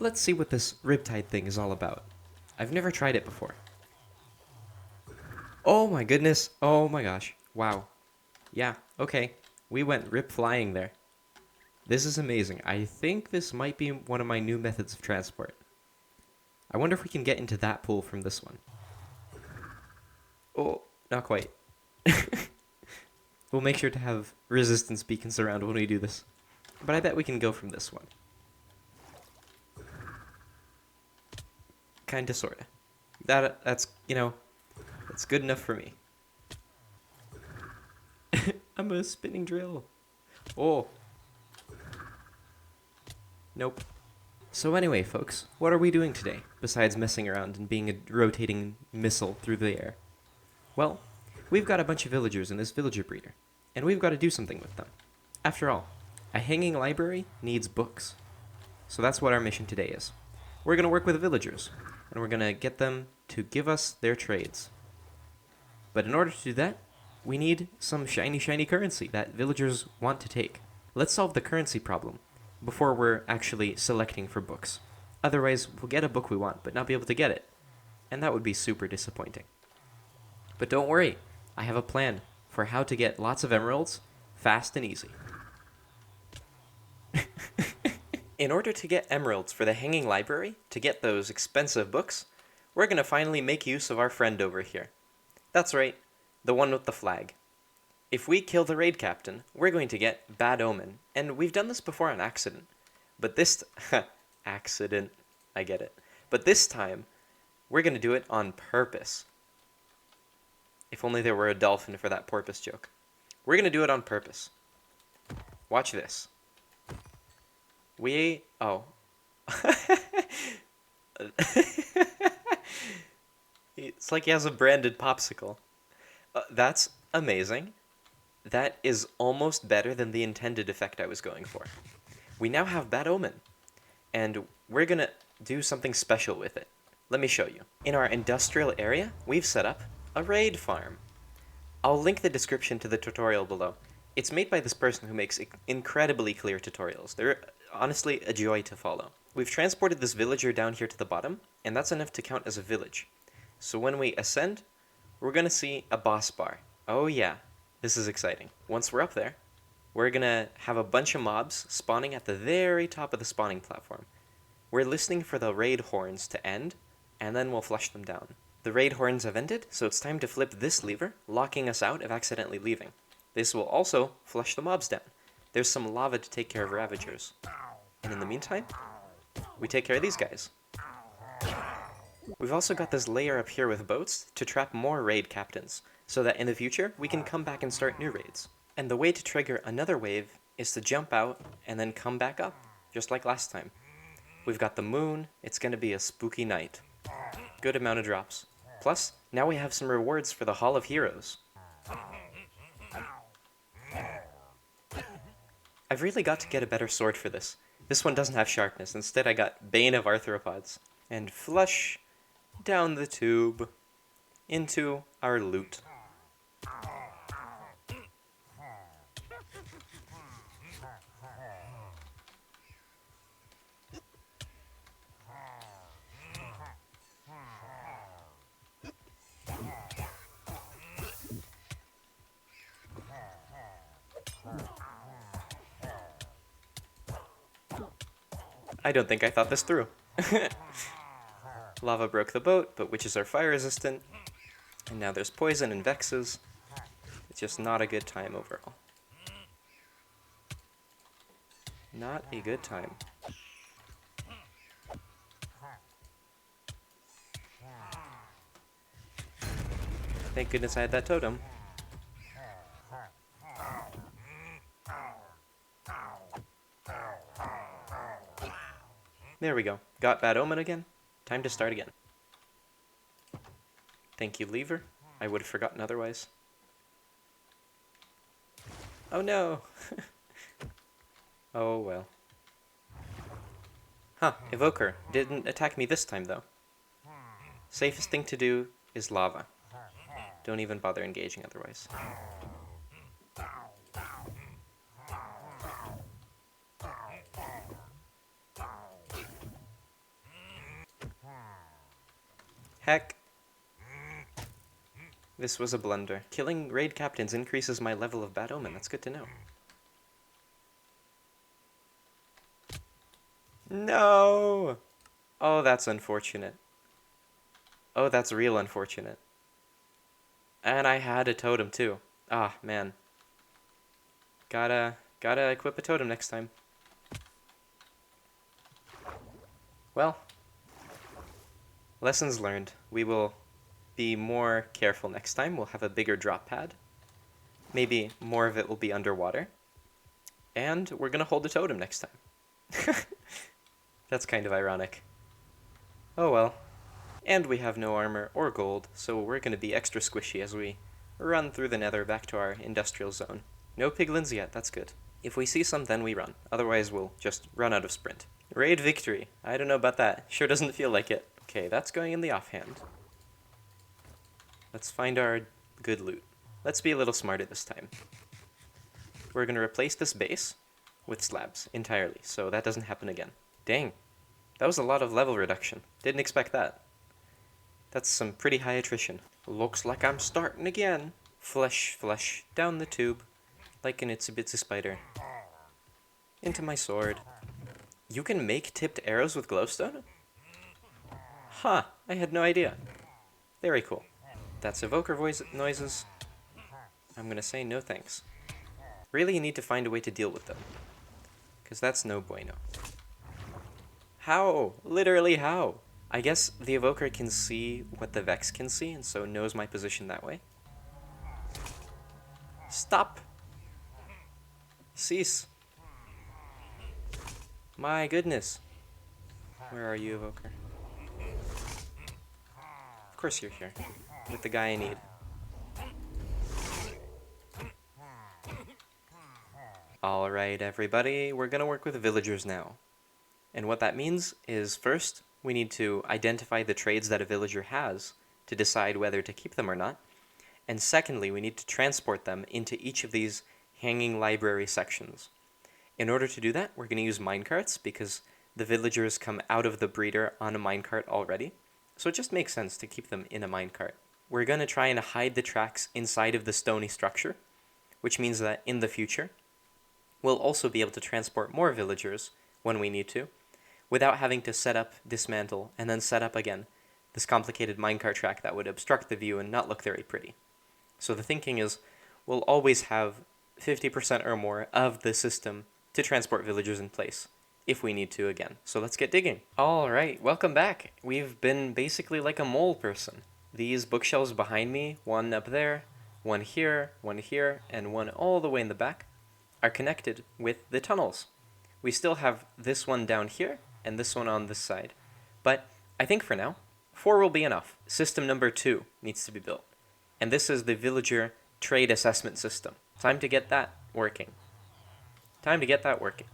let's see what this riptide thing is all about. I've never tried it before. Oh my goodness. Oh my gosh. Wow. Yeah, okay. We went rip flying there. This is amazing. I think this might be one of my new methods of transport. I wonder if we can get into that pool from this one. Oh, not quite. We'll make sure to have resistance beacons around when we do this. But I bet we can go from this one. Kinda, sorta. That's, you know, that's good enough for me. I'm a spinning drill. Oh. Nope. So anyway, folks, what are we doing today, besides messing around and being a rotating missile through the air? Well, we've got a bunch of villagers in this villager breeder, and we've got to do something with them. After all, a hanging library needs books. So that's what our mission today is. We're going to work with villagers, and we're going to get them to give us their trades. But in order to do that, we need some shiny currency that villagers want to take. Let's solve the currency problem before we're actually selecting for books. Otherwise, we'll get a book we want, but not be able to get it. And that would be super disappointing. But don't worry, I have a plan for how to get lots of emeralds fast and easy. In order to get emeralds for the hanging library, to get those expensive books, we're going to finally make use of our friend over here. That's right, the one with the flag. If we kill the raid captain, we're going to get Bad Omen, and we've done this before on accident. But this accident, I get it. But this time, we're going to do it on purpose. If only there were a dolphin for that porpoise joke. We're going to do it on purpose. Watch this. Oh. It's like he has a branded popsicle. That's amazing. That is almost better than the intended effect I was going for. We now have Bad Omen, and we're going to do something special with it. Let me show you. In our industrial area, we've set up a raid farm. I'll link the description to the tutorial below. It's made by this person who makes incredibly clear tutorials. They're honestly a joy to follow. We've transported this villager down here to the bottom, and that's enough to count as a village. So when we ascend, we're going to see a boss bar. Oh yeah, this is exciting. Once we're up there, we're going to have a bunch of mobs spawning at the very top of the spawning platform. We're listening for the raid horns to end, and then we'll flush them down. The raid horns have ended, so it's time to flip this lever, locking us out of accidentally leaving. This will also flush the mobs down. There's some lava to take care of ravagers. And in the meantime, we take care of these guys. We've also got this layer up here with boats to trap more raid captains, so that in the future, we can come back and start new raids. And the way to trigger another wave is to jump out and then come back up, just like last time. We've got the moon, it's going to be a spooky night. Good amount of drops. Plus, now we have some rewards for the Hall of Heroes. I've really got to get a better sword for this. This one doesn't have sharpness. Instead, I got Bane of Arthropods. And flush down the tube into our loot. I don't think I thought this through. Lava broke the boat, but witches are fire resistant. And now there's poison and vexes. It's just not a good time overall. Not a good time. Thank goodness I had that totem. There we go. Got Bad Omen again. Time to start again. Thank you, lever. I would have forgotten otherwise. Oh no! Oh well. Huh, Evoker. Didn't attack me this time though. Safest thing to do is lava. Don't even bother engaging otherwise. Heck. This was a blunder. Killing raid captains increases my level of bad omen. That's good to know. No! Oh, that's unfortunate. Oh, that's real unfortunate. And I had a totem too. Ah, man. Gotta equip a totem next time. Well, lessons learned. We will be more careful next time. We'll have a bigger drop pad. Maybe more of it will be underwater. And we're gonna hold a totem next time. That's kind of ironic. Oh well. And we have no armor or gold, so we're gonna be extra squishy as we run through the nether back to our industrial zone. No piglins yet, that's good. If we see some, then we run. Otherwise, we'll just run out of sprint. Raid victory. I don't know about that. Sure doesn't feel like it. Okay, that's going in the offhand. Let's find our good loot. Let's be a little smarter this time. We're going to replace this base with slabs entirely, so that doesn't happen again. Dang. That was a lot of level reduction. Didn't expect that. That's some pretty high attrition. Looks like I'm starting again. Flesh, flesh, down the tube. Like an itsy bitsy spider. Into my sword. You can make tipped arrows with glowstone? Huh, I had no idea. Very cool. That's evoker voice noises. I'm gonna say no thanks. Really, you need to find a way to deal with them. Because that's no bueno. How? Literally how? I guess the evoker can see what the vex can see, and so knows my position that way. Stop! Cease. My goodness. Where are you, evoker? Of course you're here. With the guy I need. Alright, everybody. We're gonna work with villagers now. And what that means is, first, we need to identify the trades that a villager has to decide whether to keep them or not. And secondly, we need to transport them into each of these hanging library sections. In order to do that, we're going to use minecarts because the villagers come out of the breeder on a minecart already. So it just makes sense to keep them in a minecart. We're going to try and hide the tracks inside of the stony structure, which means that in the future, we'll also be able to transport more villagers when we need to, without having to set up, dismantle, and then set up again this complicated minecart track that would obstruct the view and not look very pretty. So the thinking is, we'll always have 50% or more of the system to transport villagers in place, if we need to again. So let's get digging. Alright, welcome back. We've been basically like a mole person. These bookshelves behind me, one up there, one here, and one all the way in the back, are connected with the tunnels. We still have this one down here, and this one on this side. But I think for now, 4 will be enough. System number 2 needs to be built. And this is the villager trade assessment system. Time to get that working. Time to get that working.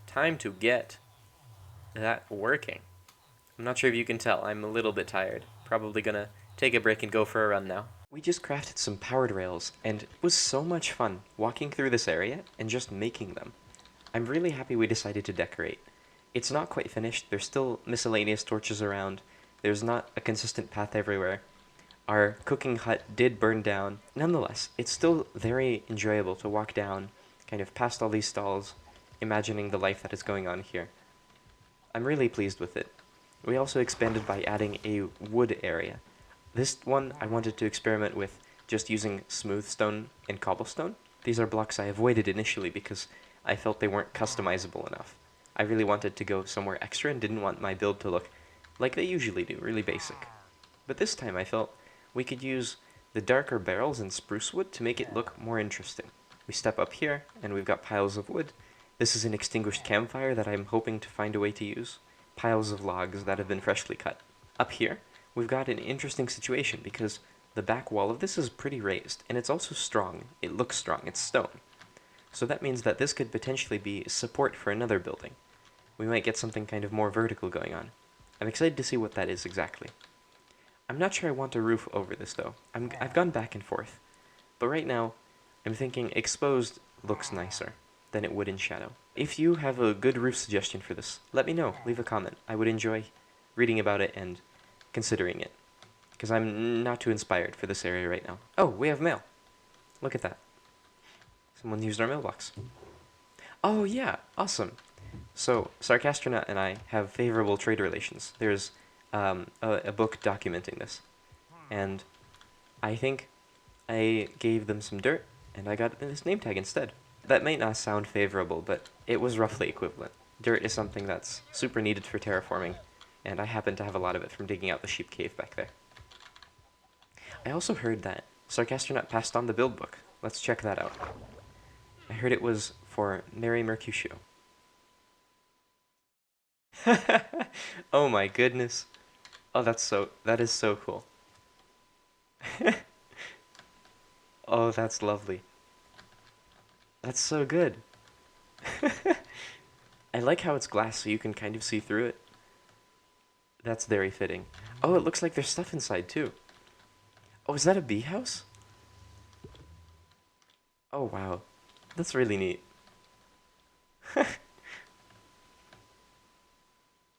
Time to get that working. I'm not sure if you can tell, I'm a little bit tired. Probably gonna take a break and go for a run now. We just crafted some powered rails, and it was so much fun walking through this area and just making them. I'm really happy we decided to decorate. It's not quite finished, there's still miscellaneous torches around, there's not a consistent path everywhere. Our cooking hut did burn down. Nonetheless, it's still very enjoyable to walk down, kind of past all these stalls, imagining the life that is going on here. I'm really pleased with it. We also expanded by adding a wood area. This one I wanted to experiment with just using smooth stone and cobblestone. These are blocks I avoided initially because I felt they weren't customizable enough. I really wanted to go somewhere extra and didn't want my build to look like they usually do, really basic. But this time I felt we could use the darker barrels and spruce wood to make it look more interesting. We step up here, and we've got piles of wood. This is an extinguished campfire that I'm hoping to find a way to use. Piles of logs that have been freshly cut. Up here, we've got an interesting situation because the back wall of this is pretty raised, and it's also strong. It looks strong, it's stone. So that means that this could potentially be support for another building. We might get something kind of more vertical going on. I'm excited to see what that is exactly. I'm not sure I want a roof over this though. I've gone back and forth. But right now, I'm thinking exposed looks nicer than it would in shadow. If you have a good roof suggestion for this, let me know. Leave a comment. I would enjoy reading about it and considering it. because I'm not too inspired for this area right now. Oh, we have mail. Look at that. Someone used our mailbox. Oh, yeah, awesome. So, Sarcastronaut and I have favorable trade relations. There's a book documenting this. And I think I gave them some dirt, and I got this name tag instead. That might not sound favorable, but it was roughly equivalent. Dirt is something that's super needed for terraforming, and I happen to have a lot of it from digging out the sheep cave back there. I also heard that Sarcastronaut passed on the build book. Let's check that out. I heard it was for Mary Mercutio. Oh my goodness. Oh, that is so cool. Oh, that's lovely. That's so good. I like how it's glass so you can kind of see through it. That's very fitting. Oh, it looks like there's stuff inside too. Oh, is that a bee house? Oh, wow. That's really neat.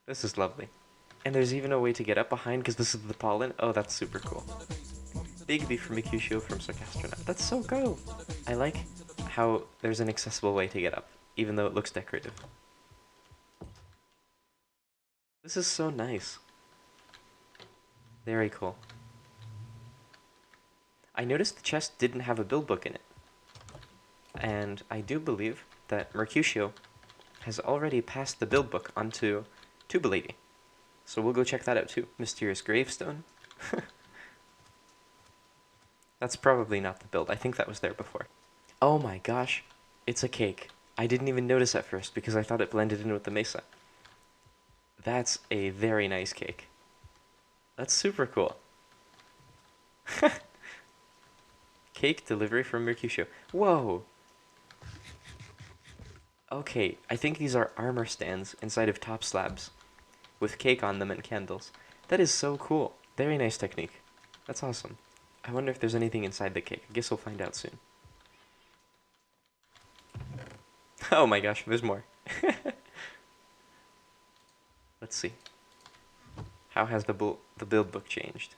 This is lovely. And there's even a way to get up behind because this is the pollen. Oh, that's super cool. Big bee from Mercutio from Sarcastronaut. That's so cool. I like how there's an accessible way to get up, even though it looks decorative. This is so nice. Very cool. I noticed the chest didn't have a build book in it. And I do believe that Mercutio has already passed the build book onto Tubalady. So we'll go check that out too. Mysterious gravestone. That's probably not the build. I think that was there before. Oh my gosh. It's a cake. I didn't even notice at first because I thought it blended in with the mesa. That's a very nice cake. That's super cool. Cake delivery from Mercutio. Whoa! Okay, I think these are armor stands inside of top slabs with cake on them and candles. That is so cool. Very nice technique. That's awesome. I wonder if there's anything inside the cake. I guess we'll find out soon. Oh my gosh, there's more. Let's see. How has the build book changed?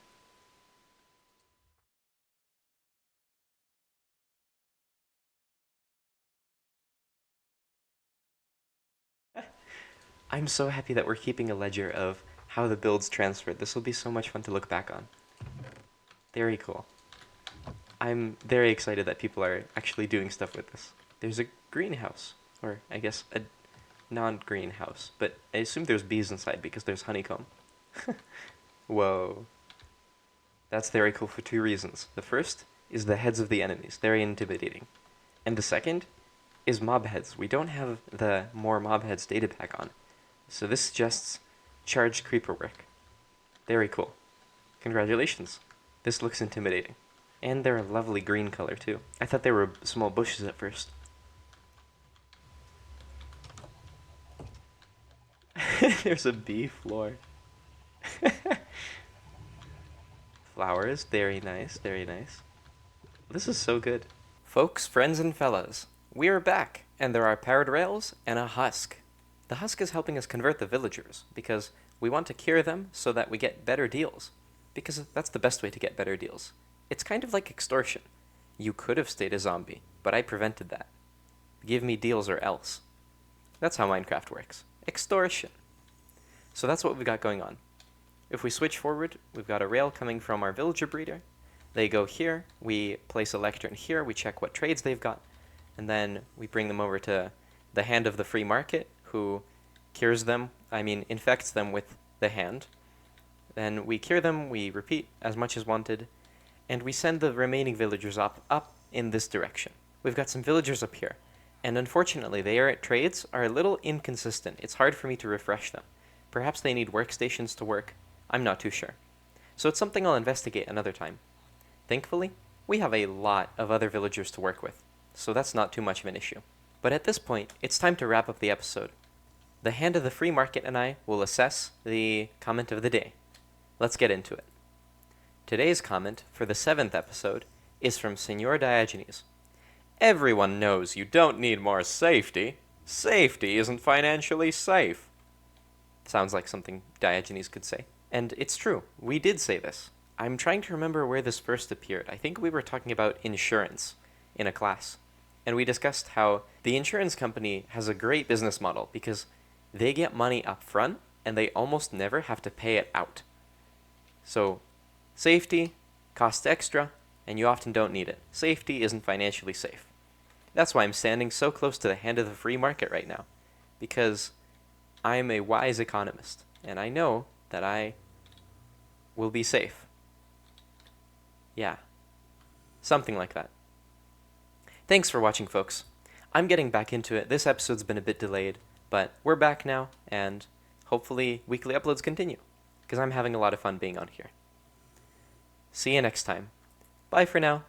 I'm so happy that we're keeping a ledger of how the builds transferred. This will be so much fun to look back on. Very cool. I'm very excited that people are actually doing stuff with this. There's a greenhouse, or I guess a non-greenhouse, but I assume there's bees inside because there's honeycomb. Whoa. That's very cool for two reasons. The first is the heads of the enemies, very intimidating. And the second is mob heads. We don't have the more mob heads data pack on, so this suggests charged creeper work. Very cool. Congratulations. This looks intimidating. And they're a lovely green color too. I thought they were small bushes at first. There's a bee floor. Flowers, very nice, very nice. This is so good. Folks, friends, and fellas, we are back, and there are powered rails and a husk. The husk is helping us convert the villagers, because we want to cure them so that we get better deals. Because that's the best way to get better deals. It's kind of like extortion. You could have stayed a zombie, but I prevented that. Give me deals or else. That's how Minecraft works. Extortion. So that's what we've got going on. If we switch forward, we've got a rail coming from our villager breeder. They go here, we place a lectern here, we check what trades they've got, and then we bring them over to the hand of the free market, who infects them with the hand. Then we cure them, we repeat as much as wanted, and we send the remaining villagers up in this direction. We've got some villagers up here, and unfortunately their trades are a little inconsistent. It's hard for me to refresh them. Perhaps they need workstations to work. I'm not too sure. So it's something I'll investigate another time. Thankfully, we have a lot of other villagers to work with, so that's not too much of an issue. But at this point, it's time to wrap up the episode. The Hand of the Free Market and I will assess the comment of the day. Let's get into it. Today's comment for the 7th episode is from Senor Diogenes. Everyone knows you don't need more safety. Safety isn't financially safe. Sounds like something Diogenes could say. And it's true, we did say this. I'm trying to remember where this first appeared. I think we were talking about insurance in a class. And we discussed how the insurance company has a great business model because they get money up front and they almost never have to pay it out. So, safety costs extra, and you often don't need it. Safety isn't financially safe. That's why I'm standing so close to the hand of the free market right now, because I'm a wise economist, and I know that I will be safe. Yeah, something like that. Thanks for watching, folks. I'm getting back into it. This episode's been a bit delayed, but we're back now, and hopefully weekly uploads continue, because I'm having a lot of fun being on here. See you next time. Bye for now.